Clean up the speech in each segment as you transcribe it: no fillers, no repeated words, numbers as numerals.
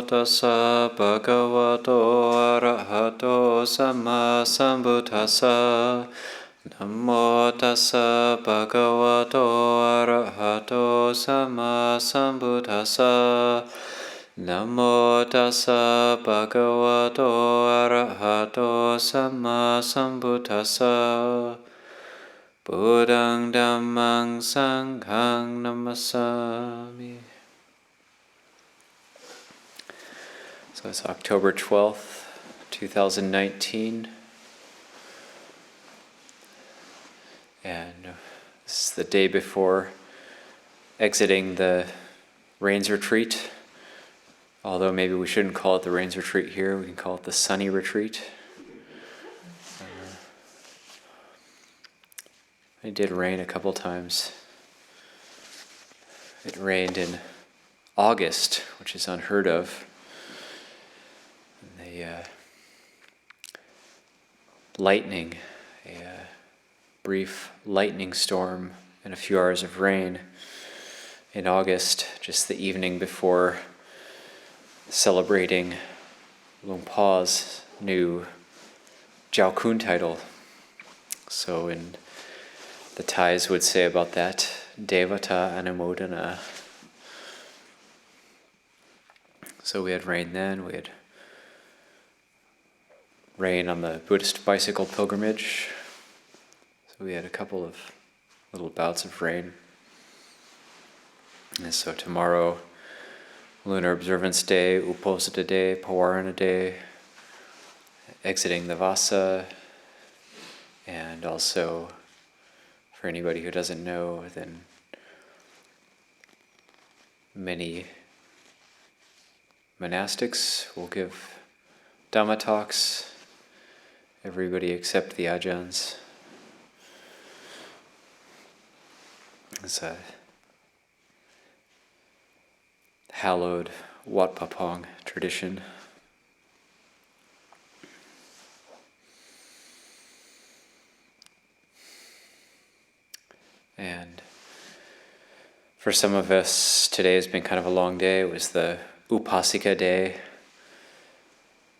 tassa bhagavato arahato samma sambuddhassa. Namo tassa bhagavato arahato samma sambuddhassa. Namo tassa bhagavato arahato samma sambuddhassa. Buddhaṃ Dhammāṃ Sanghaṃ Namasami. So it's October 12th, 2019. And this is the day before exiting the Rains Retreat. Although maybe we shouldn't call it the Rains Retreat here, we can call it the Sunny Retreat. It did rain a couple times. It rained in August, which is unheard of. And the lightning, a brief lightning storm and a few hours of rain in August, just the evening before celebrating Luang Pa's new Jiao Kun title. So the Thais would say about that, Devata Anumodana. So we had rain then, we had rain on the Buddhist bicycle pilgrimage. So we had a couple of little bouts of rain. And so tomorrow, Lunar Observance Day, Uposatha Day, Pawarana Day, exiting the Vasa, and also, for anybody who doesn't know, then many monastics will give Dhamma talks, everybody except the Ajahns. It's a hallowed Wat Papong tradition. And for some of us, today has been kind of a long day. It was the Upasika day.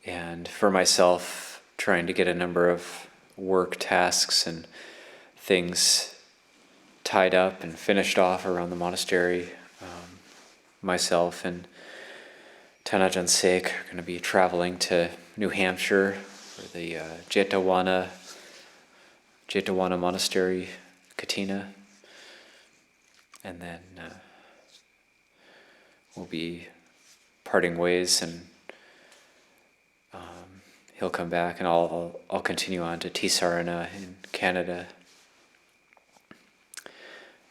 And for myself, trying to get a number of work tasks and things tied up and finished off around the monastery. Myself and Tanajan Sek are going to be traveling to New Hampshire for the Jetavana Monastery, Katina. And then we'll be parting ways, and he'll come back, and I'll continue on to Tisarana in Canada.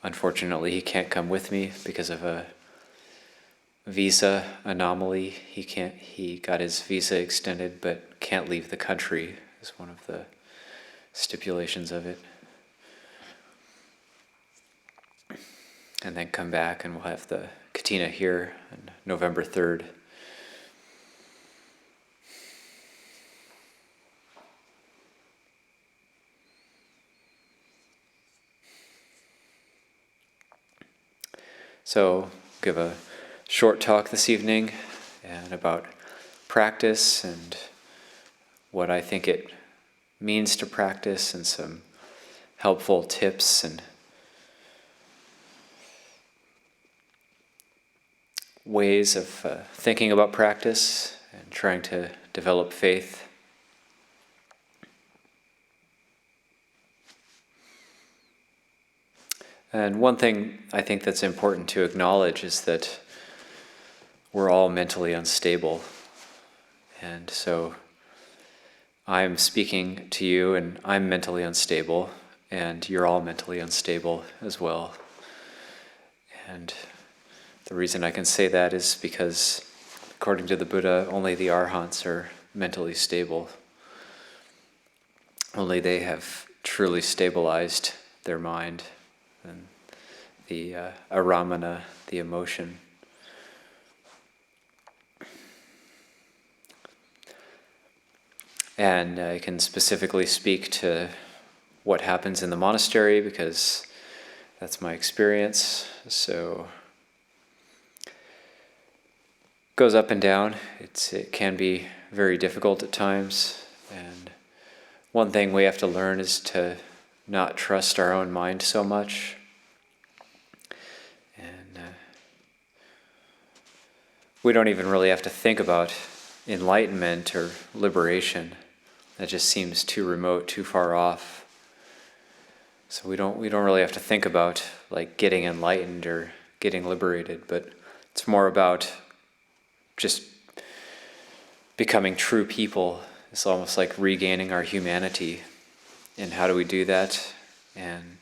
Unfortunately, he can't come with me because of a visa anomaly. He got his visa extended, but can't leave the country, is one of the stipulations of it. And then come back, and we'll have the Katina here on November 3rd. So, give a short talk this evening and about practice and what I think it means to practice, and some helpful tips and ways of thinking about practice and trying to develop faith. And one thing I think that's important to acknowledge is that we're all mentally unstable. And so I'm speaking to you, and I'm mentally unstable, and you're all mentally unstable as well. And the reason I can say that is because, according to the Buddha, only the Arhants are mentally stable. Only they have truly stabilized their mind and the aramana, the emotion. And I can specifically speak to what happens in the monastery because that's my experience. So goes up and down. It can be very difficult at times. And one thing we have to learn is to not trust our own mind so much. And we don't even really have to think about enlightenment or liberation. That just seems too remote, too far off. So we don't really have to think about like getting enlightened or getting liberated, but it's more about just becoming true people. It's almost like regaining our humanity. And how do we do that? And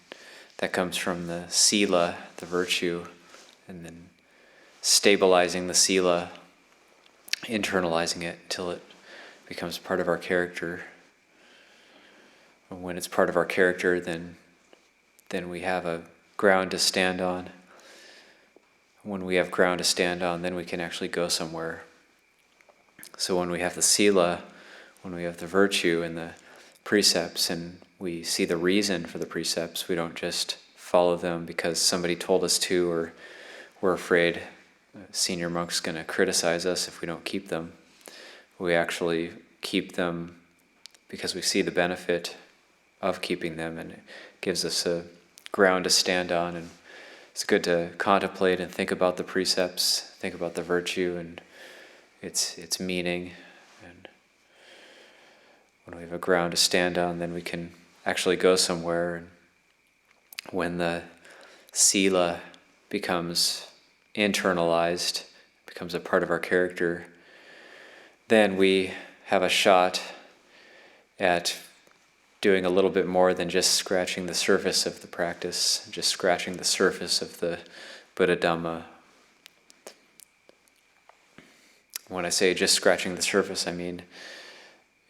that comes from the sila, the virtue, and then stabilizing the sila, internalizing it until it becomes part of our character. And when it's part of our character, then we have a ground to stand on. When we have ground to stand on, then we can actually go somewhere. So when we have the sila, when we have the virtue and the precepts, and we see the reason for the precepts, we don't just follow them because somebody told us to, or we're afraid a senior monk's going to criticize us if we don't keep them. We actually keep them because we see the benefit of keeping them, and it gives us a ground to stand on. And it's good to contemplate and think about the precepts, think about the virtue and its meaning. And when we have a ground to stand on, then we can actually go somewhere. And when the sila becomes internalized, becomes a part of our character, then we have a shot at doing a little bit more than just scratching the surface of the practice, just scratching the surface of the Buddha Dhamma. When I say just scratching the surface, I mean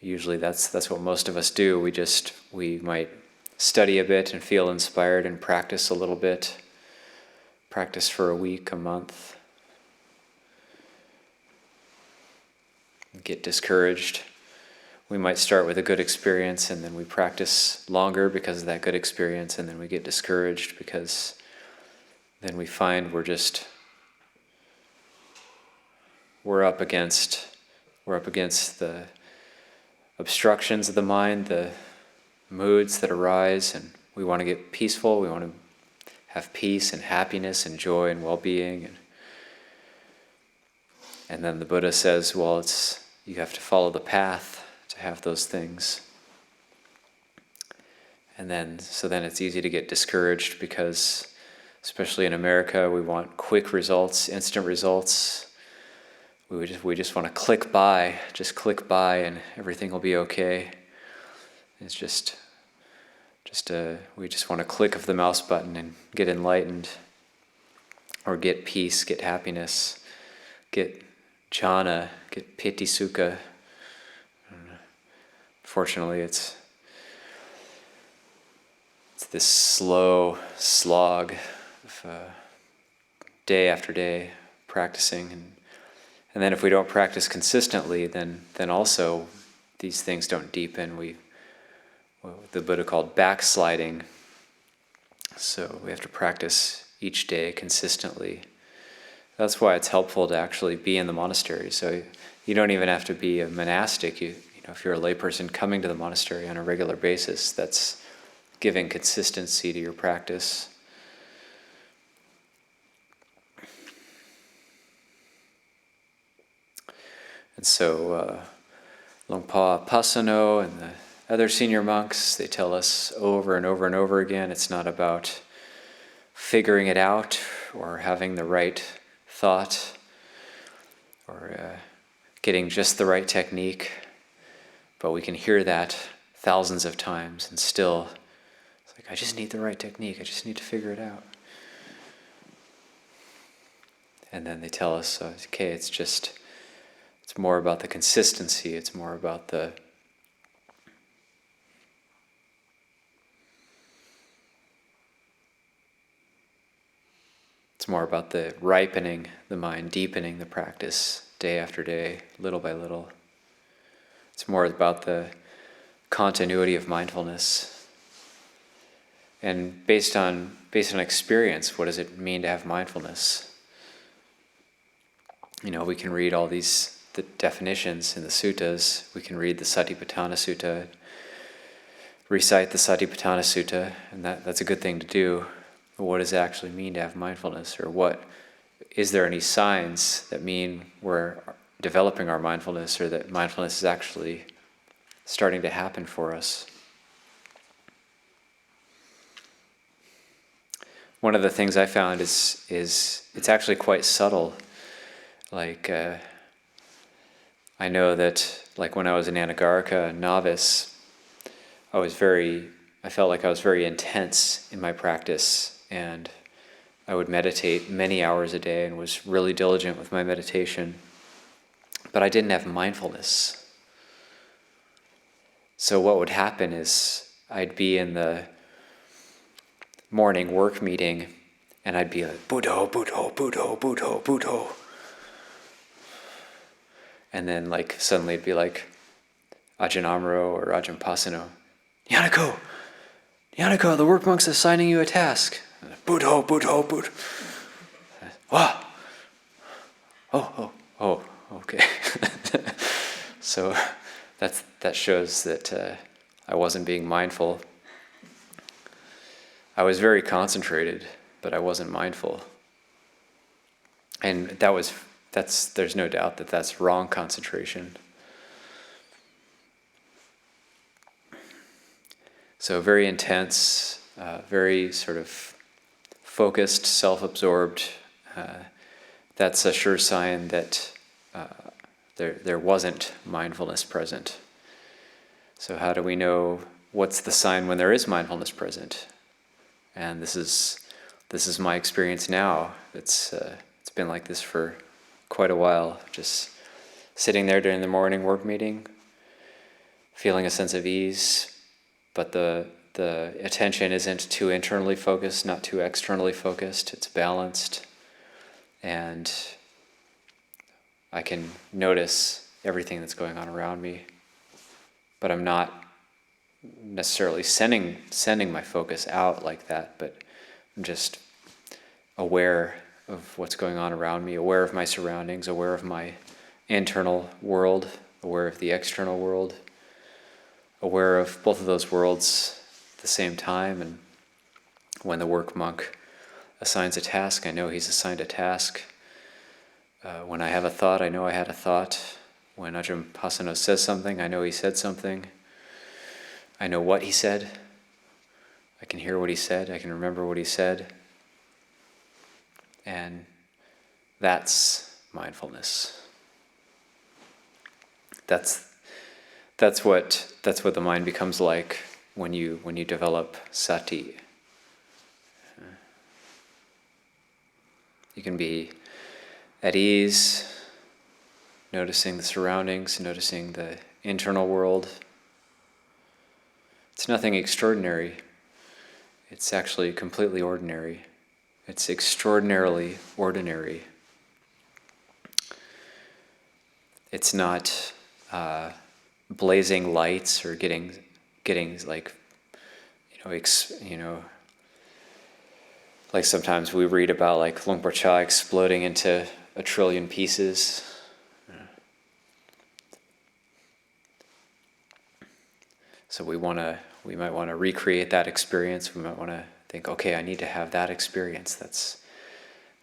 usually that's what most of us do. We might study a bit and feel inspired and practice a little bit, practice for a week, a month, get discouraged. We might start with a good experience and then we practice longer because of that good experience, and then we get discouraged because then we find we're up against the obstructions of the mind, the moods that arise, and we want to get peaceful, we want to have peace and happiness and joy and well-being. And then the Buddha says, well, you have to follow the path to have those things. And then it's easy to get discouraged because, especially in America, we want quick results, instant results. We just want to click by and everything will be okay. It's just we just want a click of the mouse button and get enlightened, or get peace, get happiness, get jhana, get piti sukha. Fortunately, it's this slow slog of day after day practicing, and then if we don't practice consistently, then also these things don't deepen. What the Buddha called backsliding. So we have to practice each day consistently. That's why it's helpful to actually be in the monastery. So you don't even have to be a monastic. If you're a layperson coming to the monastery on a regular basis, that's giving consistency to your practice. And so Longpa Pasano and the other senior monks, they tell us over and over and over again, it's not about figuring it out or having the right thought or getting just the right technique. But we can hear that thousands of times and still, it's like, I just need the right technique, I just need to figure it out. And then they tell us, okay, it's more about the consistency, it's more about the ripening the mind, deepening the practice day after day, little by little. It's more about the continuity of mindfulness. And based on experience, what does it mean to have mindfulness? We can read all the definitions in the suttas. We can read the Satipatthana Sutta, recite the Satipatthana Sutta, and that's a good thing to do. But what does it actually mean to have mindfulness? Or is there any signs that mean we're developing our mindfulness, or that mindfulness is actually starting to happen for us? One of the things I found is it's actually quite subtle. Like, I know that, like, when I was an Anagarika novice, I felt like I was very intense in my practice, and I would meditate many hours a day and was really diligent with my meditation, but I didn't have mindfulness. So what would happen is I'd be in the morning work meeting, and I'd be like, Buddho, Buddho, Buddho, Buddho, Buddho. And then, like, suddenly it'd be like Ajahn Amaro or Ajahn Pasano, Nyaniko, Nyaniko, the work monk's assigning you a task. Buddho, Buddho, Buddho. Wow. Oh, okay. So that shows that I wasn't being mindful. I was very concentrated, but I wasn't mindful. And there's no doubt that that's wrong concentration. So very intense, very sort of focused, self-absorbed. That's a sure sign that there wasn't mindfulness present. So how do we know what's the sign when there is mindfulness present? And this is my experience now. It's been like this for quite a while. Just sitting there during the morning work meeting, feeling a sense of ease, but the attention isn't too internally focused, not too externally focused. It's balanced, and I can notice everything that's going on around me, but I'm not necessarily sending my focus out like that, but I'm just aware of what's going on around me, aware of my surroundings, aware of my internal world, aware of the external world, aware of both of those worlds at the same time. And when the work monk assigns a task, I know he's assigned a task. When I have a thought, I know I had a thought. When Ajahn Pasano says something, I know he said something. I know what he said. I can hear what he said. I can remember what he said. And that's mindfulness. That's what the mind becomes like when you develop sati. You can be at ease, noticing the surroundings, noticing the internal world. It's nothing extraordinary. It's actually completely ordinary. It's extraordinarily ordinary. It's not blazing lights or getting like, like sometimes we read about like Luang Por exploding into 1 trillion pieces. So we might want to recreate that experience. We might want to think, okay, I need to have that experience.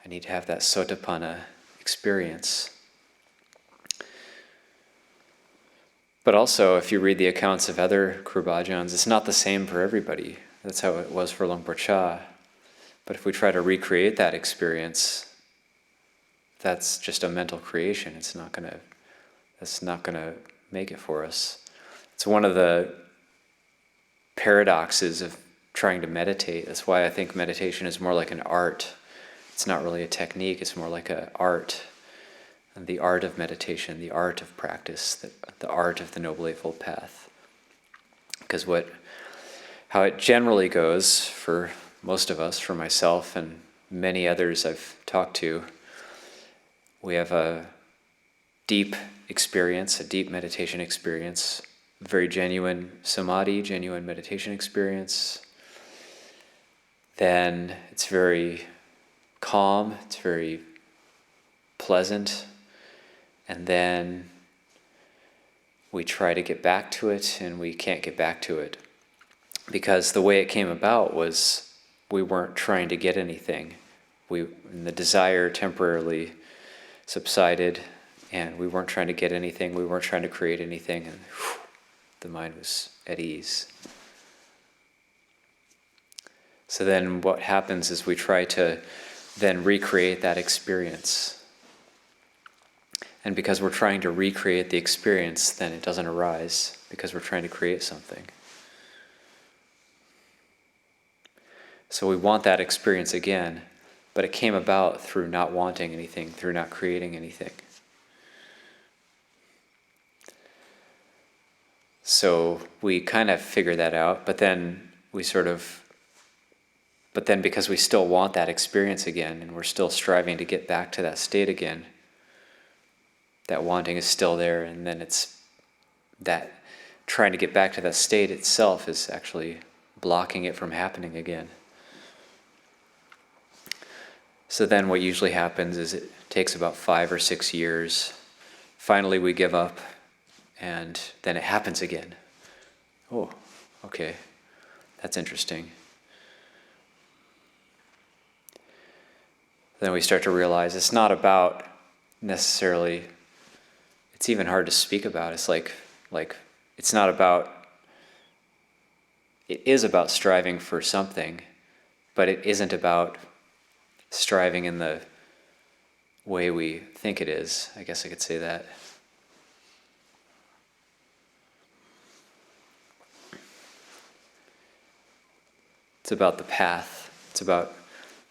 I need to have that sotapanna experience. But also, if you read the accounts of other Krubajans, it's not the same for everybody. That's how it was for Luang Por Chah. But if we try to recreate that experience, that's just a mental creation. That's not gonna make it for us. It's one of the paradoxes of trying to meditate. That's why I think meditation is more like an art. It's not really a technique, it's more like an art. And the art of meditation, the art of practice, the art of the Noble Eightfold Path. Because how it generally goes for most of us, for myself and many others I've talked to, we have a deep experience, a deep meditation experience, very genuine samadhi, genuine meditation experience. Then it's very calm, it's very pleasant, and then we try to get back to it, and we can't get back to it. Because the way it came about was we weren't trying to get anything. And the desire temporarily subsided, and we weren't trying to get anything, we weren't trying to create anything, and the mind was at ease. So then what happens is we try to then recreate that experience. And because we're trying to recreate the experience, then it doesn't arise, because we're trying to create something. So we want that experience again, but it came about through not wanting anything, through not creating anything. So we kind of figure that out, but then because we still want that experience again, and we're still striving to get back to that state again, that wanting is still there, and then it's that trying to get back to that state itself is actually blocking it from happening again. So then what usually happens is it takes about 5 or 6 years. Finally we give up, and then it happens again. Oh, okay, that's interesting. Then we start to realize it's not about necessarily, it's even hard to speak about. It's like it's not about, it is about striving for something, but it isn't about striving in the way we think it is. I guess I could say that. It's about the path. It's about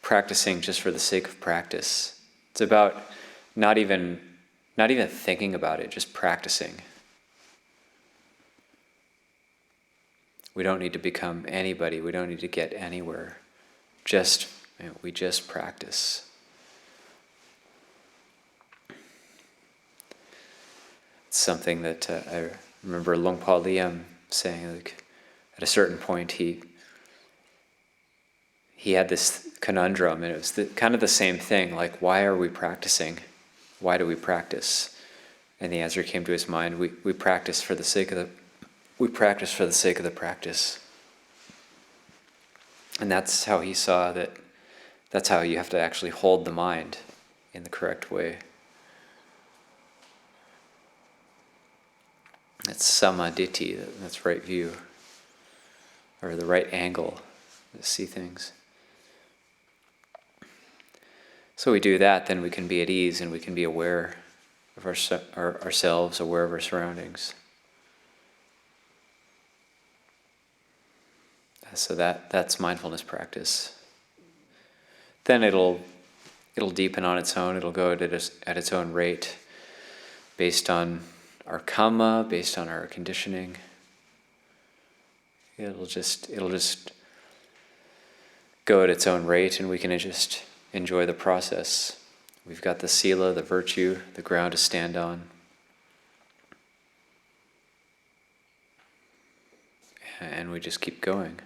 practicing just for the sake of practice. It's about not even thinking about it, just practicing. We don't need to become anybody. We don't need to get anywhere. We just practice. It's something that I remember Longpa Liam saying. Like, at a certain point, he had this conundrum, and it was kind of the same thing. Like, why are we practicing? Why do we practice? And the answer came to his mind: we practice for the sake of the practice. And that's how he saw that. That's how you have to actually hold the mind in the correct way. That's samadhi, that's right view, or the right angle to see things. So we do that, then we can be at ease, and we can be aware of ourselves, aware of our surroundings. So that's mindfulness practice. Then it'll deepen on its own. It'll go at its own rate, based on our karma, based on our conditioning. It'll just go at its own rate, and we can just enjoy the process. We've got the sila, the virtue, the ground to stand on. And we just keep going.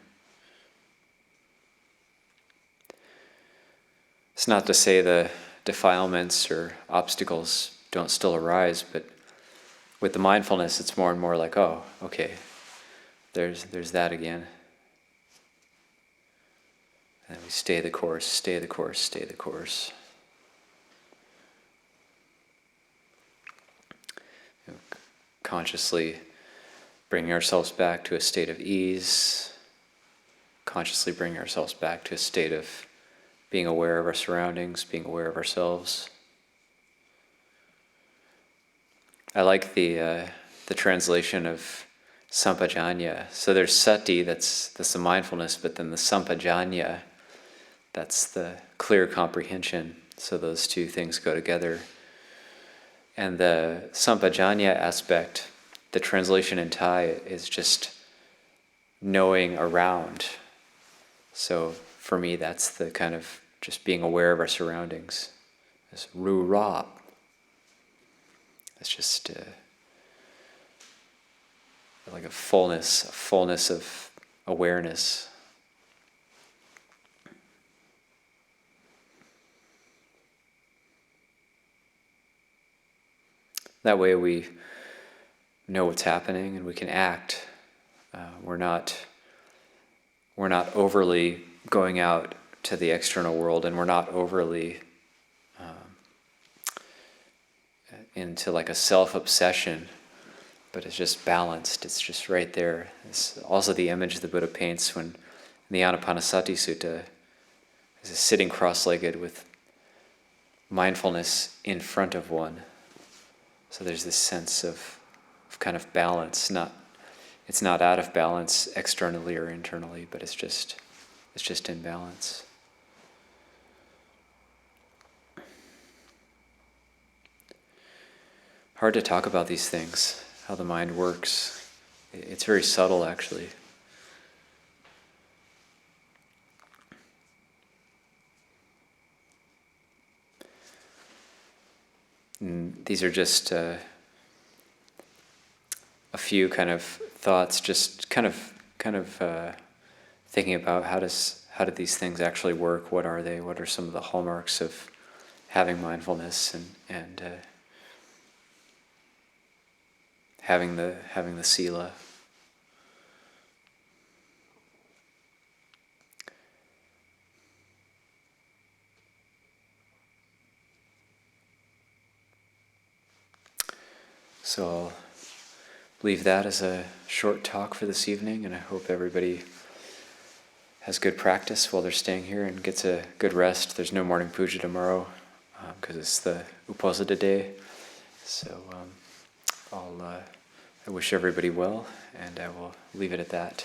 It's not to say the defilements or obstacles don't still arise, but with the mindfulness, it's more and more like, oh, okay, there's that again. And we stay the course, stay the course, stay the course. Consciously bringing ourselves back to a state of ease, consciously bringing ourselves back to a state of being aware of our surroundings, being aware of ourselves. I like the translation of sampajanya. So there's sati, that's the mindfulness, but then the sampajanya, that's the clear comprehension. So those two things go together. And the sampajanya aspect, the translation in Thai is just knowing around. So for me, that's the kind of just being aware of our surroundings. This ru ra. It's just like a fullness of awareness. That way we know what's happening and we can act. We're not overly going out to the external world, and we're not overly into like a self-obsession, but it's just balanced. It's just right there. It's also the image the Buddha paints when in the Anapanasati Sutta is sitting cross-legged with mindfulness in front of one. So there's this sense of kind of balance. It's not out of balance externally or internally, but it's just in balance. Hard to talk about these things, how the mind works. It's very subtle, actually. And these are just a few kind of thoughts, just kind of thinking about how do these things actually work? What are they? What are some of the hallmarks of having mindfulness and having the sila? So I'll leave that as a short talk for this evening, and I hope everybody has good practice while they're staying here and gets a good rest. There's no morning puja tomorrow because it's the Uposatha day. So I wish everybody well, and I will leave it at that.